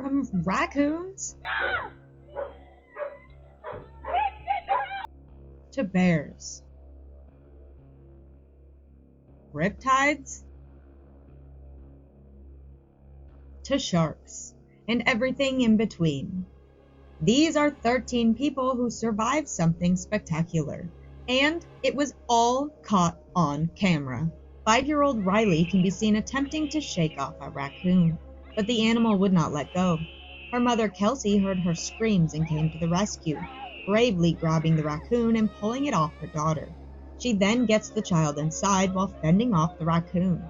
from raccoons to bears, riptides to sharks, and everything in between. These are 13 people who survived something spectacular, and it was all caught on camera. 5-year-old Riley can be seen attempting to shake off a raccoon, but the animal would not let go. Her mother Kelsey heard her screams and came to the rescue, bravely grabbing the raccoon and pulling it off her daughter. She then gets the child inside while fending off the raccoon.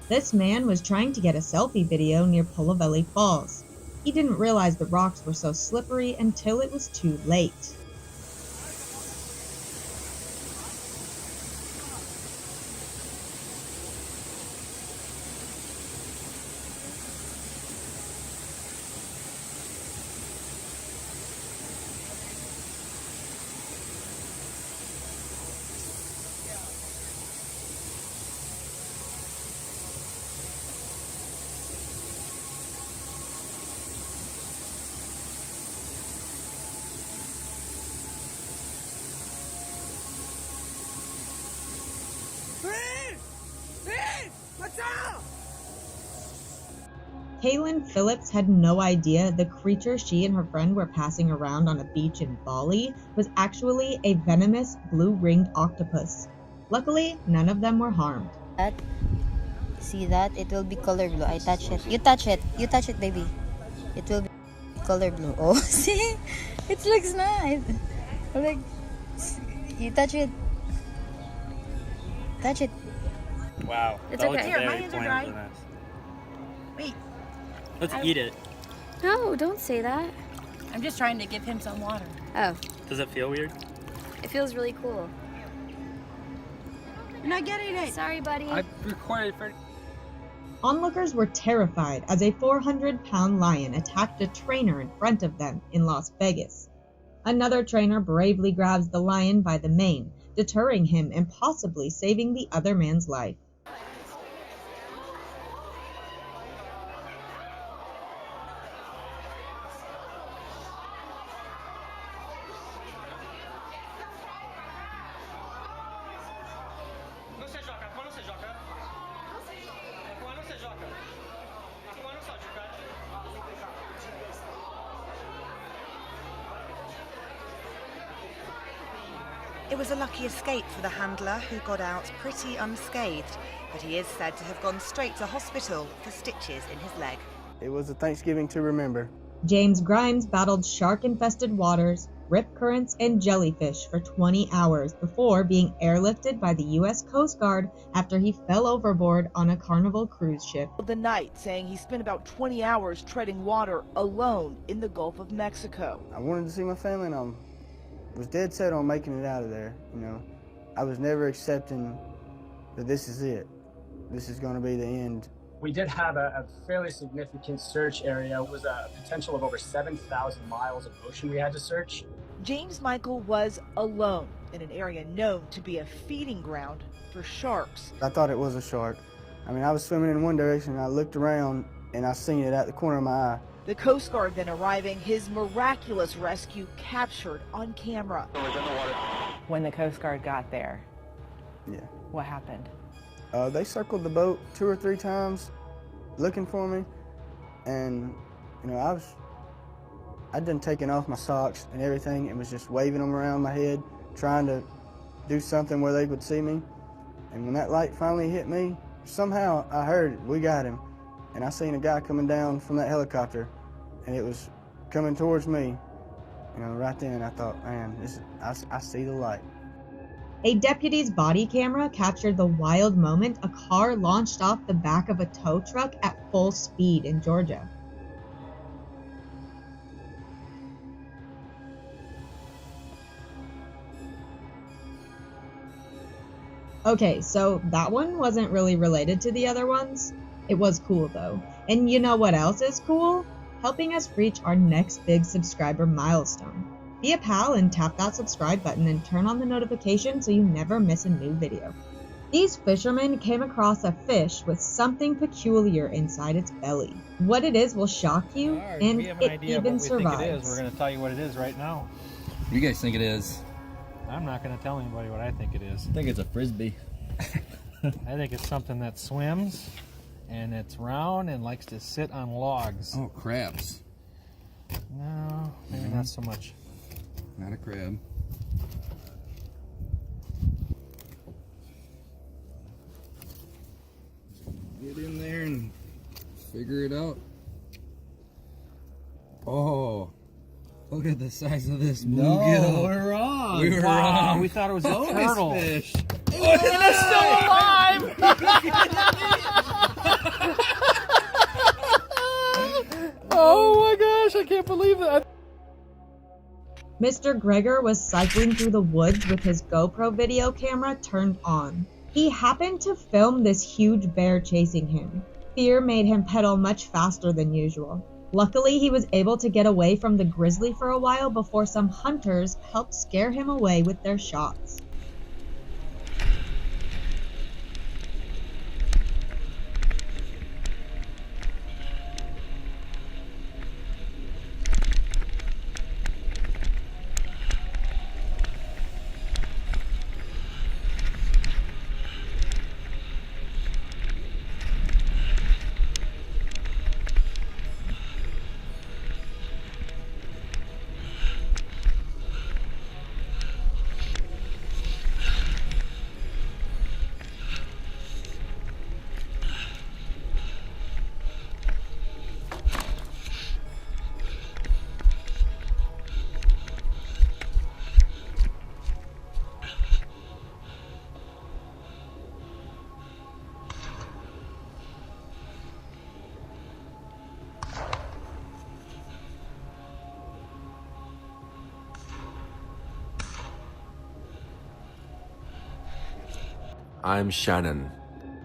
This man was trying to get a selfie video near Pulavelli Falls. He didn't realize the rocks were so slippery until it was too late. Kaylin Phillips had no idea the creature she and her friend were passing around on a beach in Bali was actually a venomous blue-ringed octopus. Luckily, none of them were harmed. See that? It will be color blue. I touch it. You touch it. You touch it, baby. It will be color blue. Oh, see? It looks nice. Like, you touch it. Touch it. Wow. It's okay. Here, my hands are dry. Wait. Let's eat it. No, don't say that. I'm just trying to give him some water. Oh. Does it feel weird? It feels really cool. You're not getting it. Sorry, buddy. I recorded for... Onlookers were terrified as a 400-pound lion attacked a trainer in front of them in Las Vegas. Another trainer bravely grabs the lion by the mane, deterring him and possibly saving the other man's life. It was a lucky escape for the handler, who got out pretty unscathed, but he is said to have gone straight to hospital for stitches in his leg. It was a Thanksgiving to remember. James Grimes battled shark-infested waters, rip currents, and jellyfish for 20 hours before being airlifted by the U.S. Coast Guard after he fell overboard on a Carnival cruise ship. The night, saying he spent about 20 hours treading water alone in the Gulf of Mexico. I wanted to see my family, and I was dead set on making it out of there. You know, I was never accepting that this is it. This is going to be the end. We did have a fairly significant search area. It was a potential of over 7,000 miles of ocean we had to search. James Michael was alone in an area known to be a feeding ground for sharks. I thought it was a shark. I mean, I was swimming in one direction, and I looked around, and I seen it at the corner of my eye. The Coast Guard then arriving, his miraculous rescue captured on camera. When the Coast Guard got there, yeah, what happened? They circled the boat 2 or 3 times looking for me, and you know, I'd done taken off my socks and everything and was just waving them around my head, trying to do something where they would see me. And when that light finally hit me, somehow I heard it, we got him. And I seen a guy coming down from that helicopter, and it was coming towards me. You know, right then I thought, man, I see the light. A deputy's body camera captured the wild moment a car launched off the back of a tow truck at full speed in Georgia. Okay, so that one wasn't really related to the other ones. It was cool though. And you know what else is cool? Helping us reach our next big subscriber milestone. Be a pal and tap that subscribe button and turn on the notification so you never miss a new video. These fishermen came across a fish with something peculiar inside its belly. What it is will shock you, and it even survives. We're going to tell you what it is right now. What do you guys think it is? I'm not going to tell anybody what I think it is. I think it's a frisbee. I think it's something that swims, and it's round and likes to sit on logs. Oh, crabs. No, maybe not so much. Not a crab. Get in there and figure it out. Oh, look at the size of this bluegill. No, we're wrong. We were wrong. We thought it was a turtle. Fish. And it's still alive! Oh my gosh, I can't believe that. Mr. Gregor was cycling through the woods with his GoPro video camera turned on. He happened to film this huge bear chasing him. Fear made him pedal much faster than usual. Luckily, he was able to get away from the grizzly for a while before some hunters helped scare him away with their shots. I'm Shannon.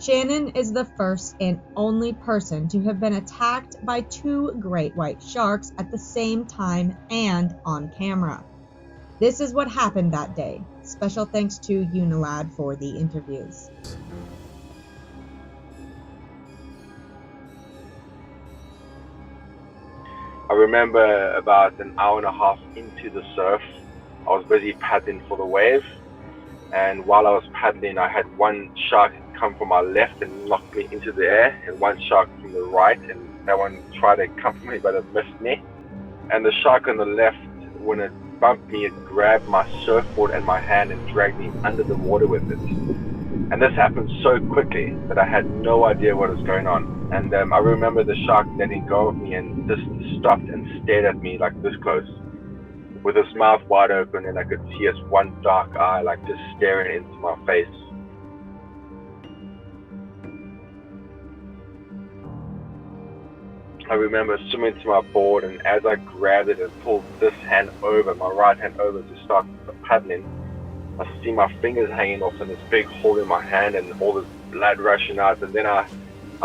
Shannon is the first and only person to have been attacked by 2 great white sharks at the same time and on camera. This is what happened that day. Special thanks to Unilad for the interviews. I remember about an hour and a half into the surf, I was busy paddling for the wave. And while I was paddling, I had one shark come from my left and knock me into the air, and one shark from the right, and that one tried to come for me, but it missed me. And the shark on the left, when it bumped me, it grabbed my surfboard and my hand and dragged me under the water with it. And this happened so quickly that I had no idea what was going on. And I remember the shark letting go of me and just stopped and stared at me like this close, with his mouth wide open, and I could see his one dark eye like just staring into my face. I remember swimming to my board, and as I grabbed it and pulled this hand over, my right hand over to start paddling, I see my fingers hanging off and this big hole in my hand and all this blood rushing out, and then I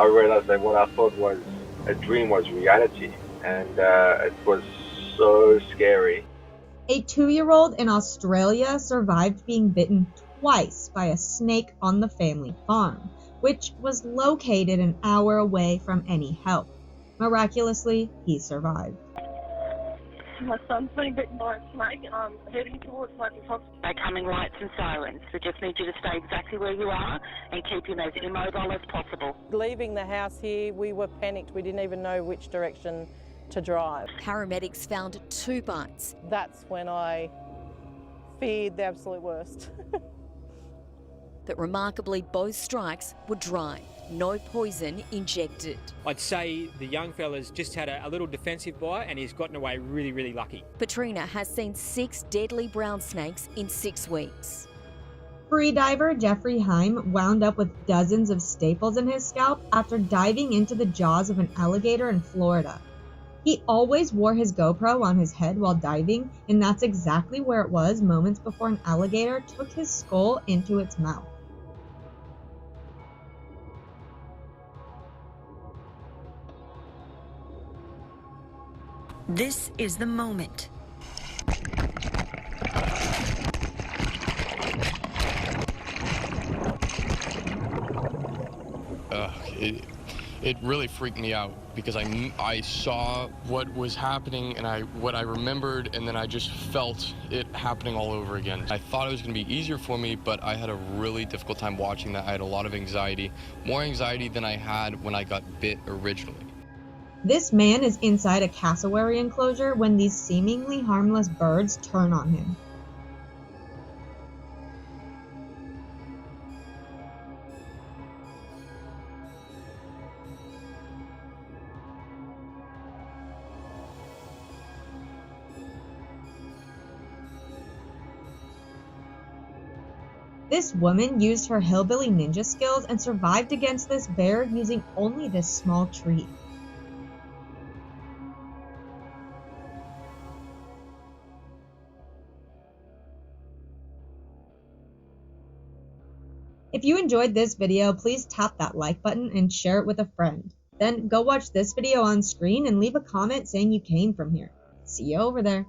realized that what I thought was a dream was reality, and it was so scary. A 2-year-old in Australia survived being bitten twice by a snake on the family farm, which was located an hour away from any help. Miraculously, he survived. My son's been bitten by a snake. I'm heading towards Local Hospital. They're coming lights and sirens. We just need you to stay exactly where you are and keeping as immobile as possible. Leaving the house here, we were panicked. We didn't even know which direction to drive. Paramedics found 2 bites. That's when I feared the absolute worst. But remarkably, both strikes were dry. No poison injected. I'd say the young fella's just had a little defensive bite and he's gotten away really, really lucky. Petrina has seen 6 deadly brown snakes in 6 weeks. Freediver Jeffrey Heim wound up with dozens of staples in his scalp after diving into the jaws of an alligator in Florida. He always wore his GoPro on his head while diving, and that's exactly where it was moments before an alligator took his skull into its mouth. This is the moment. It really freaked me out because I saw what was happening and what I remembered, and then I just felt it happening all over again. I thought it was going to be easier for me, but I had a really difficult time watching that. I had a lot of anxiety, more anxiety than I had when I got bit originally. This man is inside a cassowary enclosure when these seemingly harmless birds turn on him. This woman used her hillbilly ninja skills and survived against this bear using only this small tree. If you enjoyed this video, please tap that like button and share it with a friend. Then go watch this video on screen and leave a comment saying you came from here. See you over there.